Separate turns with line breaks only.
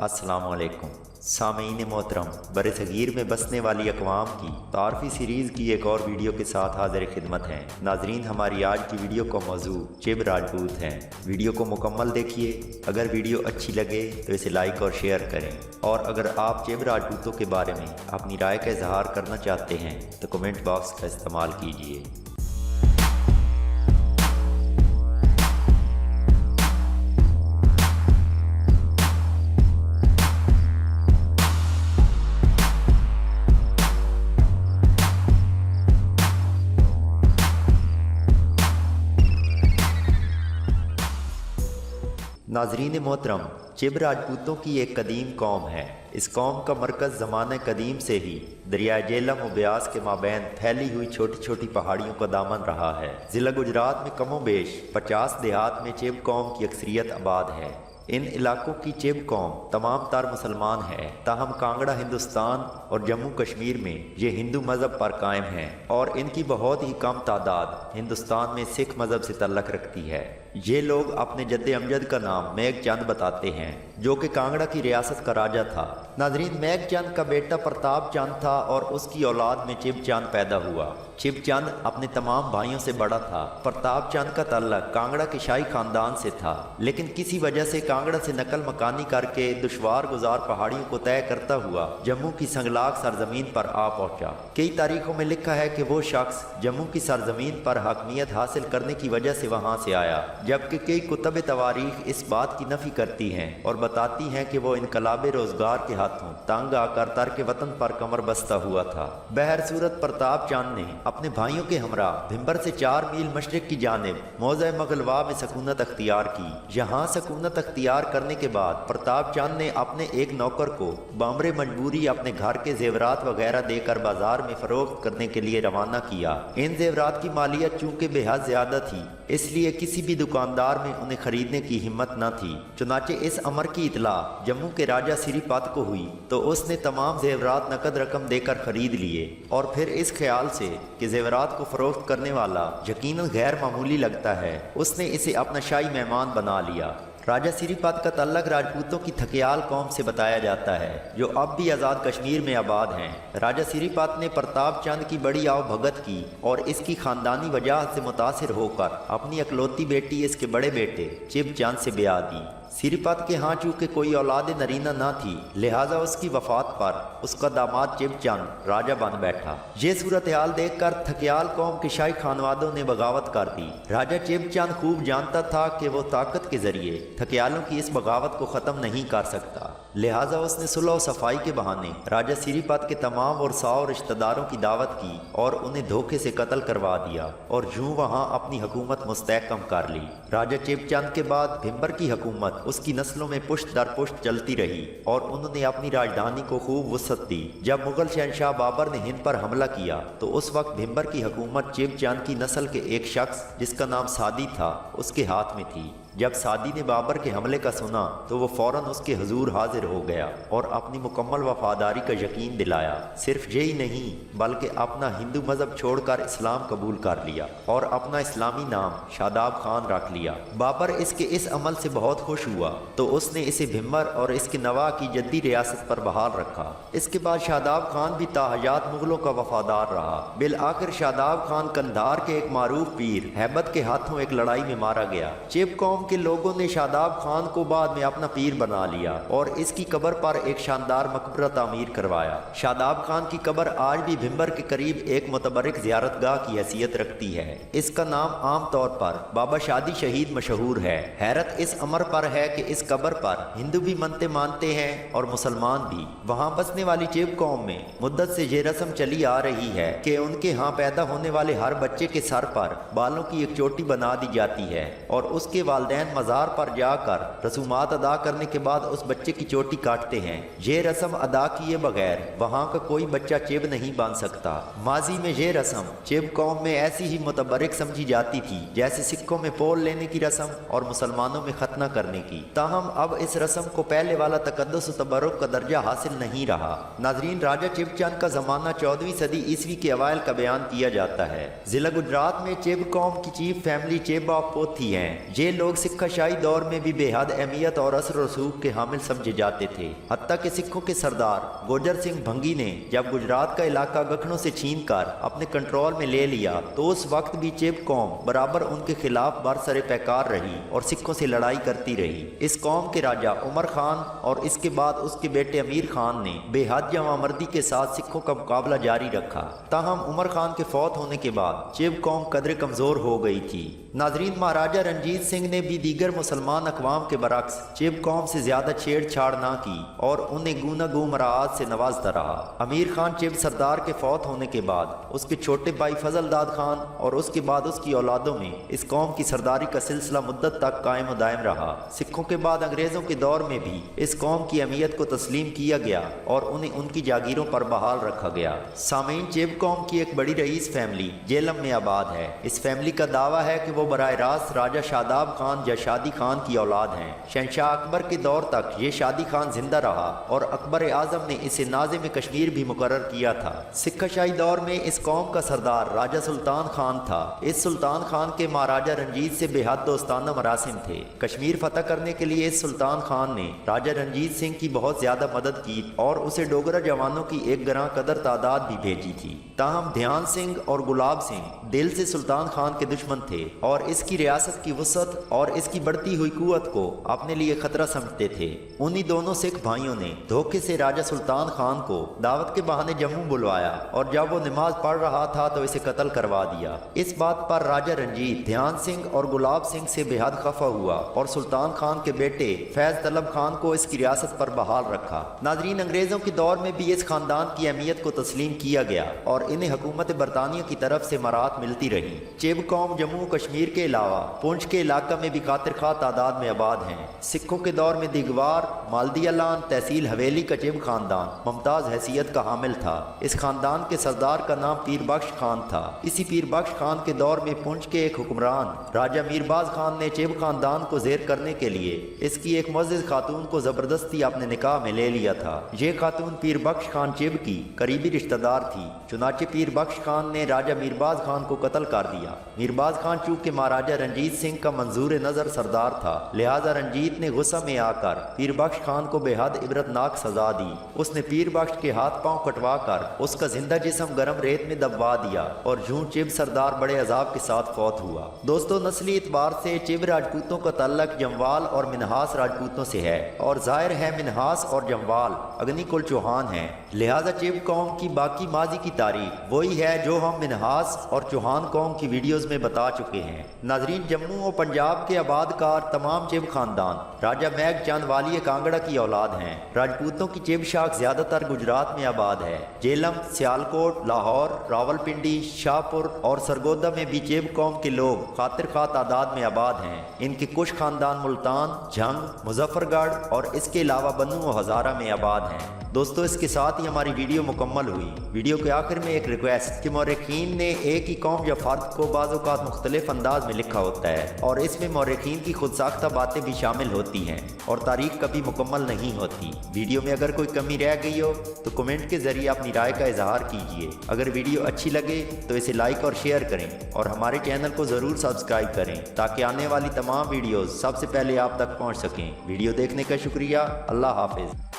अस्सलाम वालेकुम सामीन मोहतरम, बरसगीर में बसने वाली अक़वाम की तारफ़ी सीरीज़ की एक और वीडियो के साथ हाज़िर खिदमत हैं। नाजरीन, हमारी आज की वीडियो का मौजू चिब राजपूत हैं। वीडियो को मुकम्मल देखिए। अगर वीडियो अच्छी लगे तो इसे लाइक और शेयर करें, और अगर आप चिब राजपूतों के बारे में अपनी राय का इजहार करना चाहते हैं तो कमेंट बॉक्स का इस्तेमाल कीजिए। नाजरीन मोहतरम, चिब राजपूतों की एक कदीम कौम है। इस कौम का मरकज़ ज़माने कदीम से ही दरियाए जेहलम व ब्यास के माबैन फैली हुई छोटी छोटी पहाड़ियों का दामन रहा है। ज़िला गुजरात में कमो बेश 50 देहात में चिब कौम की अक्सरियत आबाद है। इन इलाकों की चिब कौम तमाम तार मुसलमान है, ताहम कांगड़ा हिंदुस्तान और जम्मू कश्मीर में ये हिंदू मज़हब पर कायम हैं, और इनकी बहुत ही कम तादाद हिंदुस्तान में सिख मज़हब से तल्लक़ रखती है। ये लोग अपने जद्दे अमजद का नाम मेघ चंद बताते हैं, जो कि कांगड़ा की रियासत का राजा था। नाजरीन, मेघ चंद का बेटा प्रताप चंद था और उसकी औलाद में चिब चंद पैदा हुआ। चिब चंद अपने तमाम भाइयों से बड़ा था। प्रताप चंद का ताल्लुक कांगड़ा के शाही खानदान से था, लेकिन किसी वजह से कांगड़ा से नकल मकानी करके दुश्वार गुजार पहाड़ियों को तय करता हुआ जम्मू की संगलाक सरजमीन पर आ पहुंचा। कई तारीखों में लिखा है कि वो शख्स जम्मू की सरजमीन पर हकमियत हासिल करने की वजह से वहां से आया, जबकि कई कुतुब तवारीख इस बात की नफी करती हैं और बताती हैं कि वो इनकलाब रोजगार के हाथों तंग आकर तर्क वतन पर कमर बस्ता हुआ था। बहर सूरत प्रताप चंद ने अपने भाइयों के हमरा भिम्बर से 4 मील मशरिक की जानिब मौज़े मगलवा में सकूनत अख्तियार की। यहाँ सकूनत अख्तियार करने के बाद प्रताप चंद ने अपने एक नौकर को बामरे मजबूरी अपने घर के जेवरात वगैरह देकर बाजार में फरोख्त करने के लिए रवाना किया। इन जेवरात की मालियत चूंकि बेहद ज्यादा थी, इसलिए किसी भी दुकानदार में उन्हें खरीदने की हिम्मत न थी। चुनाचे इस अमर की इतला जम्मू के राजा सिरीपात को हुई तो उसने तमाम जेवरात नकद रकम देकर खरीद लिए, और फिर इस ख्याल से कि जेवरात को फरोख्त करने वाला यकीनन गैर मामूली लगता है, उसने इसे अपना शाही मेहमान बना लिया। राजा सिरीपात का तल्लक राजपूतों की थकियाल कौम से बताया जाता है, जो अब भी आज़ाद कश्मीर में आबाद हैं। राजा सिरीपात ने प्रताप चंद की बड़ी आव भगत की और इसकी खानदानी वजह से मुतासिर होकर अपनी अकलौती बेटी इसके बड़े बेटे चिब चंद से ब्याह दी। सिरीपात के यहाँ चूँकि कोई औलाद नरीना न थी, लिहाजा उसकी वफात पर उसका दामाद चिब चंद राजा बन बैठा। ये सूरत हाल देख कर थकियाल कौम के शाही खानवादों ने बगावत कर दी। राजा चिब चंद खूब जानता था कि वो ताकत के जरिए थकियालों की इस बगावत को ख़त्म नहीं कर सकता, लिहाजा उसने सुलह सफाई के बहाने राजा सिरीपात के तमाम और 100 रिश्तेदारों की दावत की और उन्हें धोखे से कत्ल करवा दिया, और यूं वहां अपनी हुकूमत मुस्तहकम कर ली। राजा चिब चंद के बाद भिम्बर की हुकूमत उसकी नस्लों में पुश्त दर पुश्त चलती रही, और उन्होंने अपनी राजधानी को खूब वुसअत दी। जब मुगल शहनशाह बाबर ने हिंद पर हमला किया तो उस वक्त भिम्बर की हुकूमत चिब चंद की नस्ल के एक शख्स जिसका नाम सादी था उसके हाथ में थी। जब सादी ने बाबर के हमले का सुना तो वो फौरन उसके हुजूर हाजिर हो गया और अपनी मुकम्मल वफादारी का यकीन दिलाया। सिर्फ यही नहीं बल्कि अपना हिंदू मजहब छोड़कर इस्लाम कबूल कर लिया और अपना इस्लामी नाम शादाब खान रख लिया। बाबर इसके इस अमल से बहुत खुश हुआ तो उसने इसे भिम्बर और इसके नवा की जद्दी रियासत पर बहाल रखा। इसके बाद शादाब खान भी ताहयात मुगलों का वफादार रहा। बिल आखिर शादाब खान कंधार के एक मारूफ पीर हैबत के हाथों एक लड़ाई में मारा गया। चिब कौम के लोगों ने शादाब खान को बाद में अपना पीर बना लिया और इसकी कब्र पर एक शानदार मकबरा तामीर करवाया। शादाब खान की कब्र आज भी भिम्बर के करीब एक मुतबरिक ज़ियारतगाह की हैसियत रखती है। इसका नाम आम तौर पर बाबा शादी शहीद मशहूर है। हैरत इस अमर पर है कि इस कब्र पर हिंदू भी मनते मानते हैं और मुसलमान भी। वहाँ बसने वाली चिब कौम में मुद्दत से ये रस्म चली आ रही है कि उनके यहाँ पैदा होने वाले हर बच्चे के सर पर बालों की एक चोटी बना दी जाती है और उसके वालिदैन मज़ार पर जाकर रसूमात अदा करने के बाद उस बच्चे की चोटी काटते हैं। ये रस्म अदा किए बगैर वहाँ का कोई बच्चा चिब नहीं बन सकता। माजी में ये रस्म चिब कौम में ऐसी ही मुतबरिक समझी जाती थी जैसे सिखों में पोल लेने की रस्म और मुसलमानों में खतना करने की। ताहम अब इस रस्म को पहले वाला तकद्दुस व तबरुक का दर्जा हासिल नहीं रहा। नाजरीन, राजा चिब चंद का ज़माना 14वीं सदी ईस्वी के अवाइल का बयान किया जाता है। जिला गुजरात में चिब कौम की चीफ फैमिली चिब ऑफ पोथी हैं। ये लोग सिक्का शाही दौर में भी बेहद अहमियत और असर रसूख के हामिल समझे जाते थे। हत्ता के सिखों के सरदार गुर्जर सिंह भंगी ने जब गुजरात का इलाका गखनों से छीन कर अपने कंट्रोल में ले लिया तो उस वक्त भी चिब कौम बराबर उनके खिलाफ बरसरे पैकार रही और सिखों से लड़ाई करती रही। इस कौम के राजा उमर खान और इसके बाद उसके बेटे अमीर खान ने बेहद जवामर्दी के साथ सिखों का मुकाबला जारी रखा। ताहम उमर खान के फौत होने के बाद चिब कौम कदरे कमजोर हो गई थी। नाजरीन, महाराजा रंजीत सिंह ने भी दीगर मुसलमान अकवाम के बरक्स चिब कौम से ज्यादा छेड़छाड़ ना की और उन्हें गूनागू मराहत से नवाजता रहा। अमीर खान चिब सरदार के फौत होने के बाद उसके छोटे भाई फजल दाद खान और उसके बाद उसकी औलादों में इस कौम की सरदारी का सिलसिला मुद्दत तक कायम व दायम रहा। सिखों के बाद अंग्रेजों के दौर में भी इस कौम की अहमियत को तस्लीम किया गया और उन्हें उनकी जागीरों पर बहाल रखा गया। सामीन, चिब कौम की एक बड़ी रईस फैमिली जेलम में आबाद है। इस फैमिली का दावा है कि वो बराह रास्त राजा शादाब खान या शादी खान की औलाद हैं। शहंशाह अकबर के दौर तक ये शादी खान जिंदा रहा और अकबर आजम ने इसे नाज़िम कश्मीर भी मुकर्रर किया था। सिक्का शाही दौर में इस कौम का सरदार राजा सुल्तान खान था। इस सुल्तान खान के महाराजा रंजीत से बेहद दोस्ताना मरासिम थे। कश्मीर फतह करने के लिए इस सुल्तान खान ने राजा रंजीत सिंह की बहुत ज्यादा मदद की और उसे डोगरा जवानों की एक गरां कदर तादाद भी भेजी थी। ताहम ध्यान सिंह और गुलाब सिंह दिल से सुल्तान खान के दुश्मन थे और इसकी रियासत की वसअत और इसकी बढ़ती हुई कुव्वत को अपने लिए खतरा समझते थे। उन्हीं दोनों सिख भाइयों ने धोखे से राजा सुल्तान खान को दावत के बहाने जम्मू बुलवाया और जब वो नमाज पढ़ रहा था तो इसे कत्ल करवा दिया। इस बात पर राजा रंजीत ध्यान सिंह और गुलाब सिंह से बेहद खफा हुआ और सुल्तान खान के बेटे फैज तलब खान को इसकी रियासत पर बहाल रखा। नाजरीन, अंग्रेजों के दौर में भी इस खानदान की अहमियत को तस्लीम किया गया और इन्हें हुकूमत बरतानिया की तरफ से मराहत मिलती रही। चिब कौम जम्मू कश्मीर के अलावा पुंछ के इलाका में भी खातिर खा तादाद में आबाद हैं। सिखों के दौर में दिगवार मालदियालान तहसील हवेली का चिब खानदान मुमताज हैसियत का हामिल था। इस खानदान के सरदार का नाम पीर बख्श खान था। इसी पीर बख्श खान के दौर में पुंछ के एक हुक्मरान राजा मीरबाज खान ने चिब खानदान को जेर करने के लिए इसकी एक मुअज़्ज़िज़ खातून को जबरदस्ती अपने निकाह में ले लिया था। ये खातून पीर बख्श खान चिब की करीबी रिश्तेदार थी। चुनाचे पीर बख्श खान ने राजा मीरबाज खान को कत्ल कर दिया। मीरबाज खान चूंकि महाराजा रंजीत सिंह का मंजूर नजर सरदार था, लिहाजा रंजीत ने गुस्सा में आकर पीर बख्श खान को बेहद इबरतनाक सजा दी। उसने पीर बख्श के हाथ पांव कटवा कर उसका जिंदा जिस्म गर्म रेत में दबवा दिया और यूं चिब सरदार बड़े अजाब के साथ फौत हुआ। दोस्तों, नस्ली एतबार से चिब राजपूतों का ताल्लुक जमवाल और मिन्हास राजपूतों से है और जाहिर है मिन्हास और जमवाल अग्निकुल चौहान हैं। लिहाजा चिब कौम की बाकी माजी की तारीख वही है जो हम मिन्हास और चौहान कौम की वीडियोस में बता चुके हैं। नाजरीन, जम्मू और पंजाब के आबादकार तमाम चिब खानदान राजा मैग चंद वाली कांगड़ा की औलाद हैं। राजपूतों की चिब शाख ज्यादातर गुजरात में आबाद है। जेलम, सियालकोट, लाहौर, रावलपिंडी, शाहपुर और सरगोदा में भी चिब कौम के लोग खातिर खा तादाद में आबाद हैं। इनके कुछ खानदान मुल्तान, झंग, मुजफ्फरगढ़ और इसके अलावा बन्नू और हजारा में आबाद हैं। दोस्तों, इसके साथ ही हमारी वीडियो मुकम्मल हुई। वीडियो के आखिर में एक रिक्वेस्ट कि मौरखीन ने एक ही कौम या फर्द को बाज़-औक़ात मुख्तलिफ अंदाज में लिखा होता है और इसमें मौरखीन की खुद साख्ता बातें भी शामिल होती हैं और तारीख कभी मुकम्मल नहीं होती। वीडियो में अगर कोई कमी रह गई हो तो कमेंट के जरिए अपनी राय का इजहार कीजिए। अगर वीडियो अच्छी लगे तो इसे लाइक और शेयर करें और हमारे चैनल को ज़रूर सब्सक्राइब करें ताकि आने वाली तमाम वीडियोज़ सबसे पहले आप तक पहुँच सकें। वीडियो देखने का शुक्रिया। अल्लाह हाफिज़।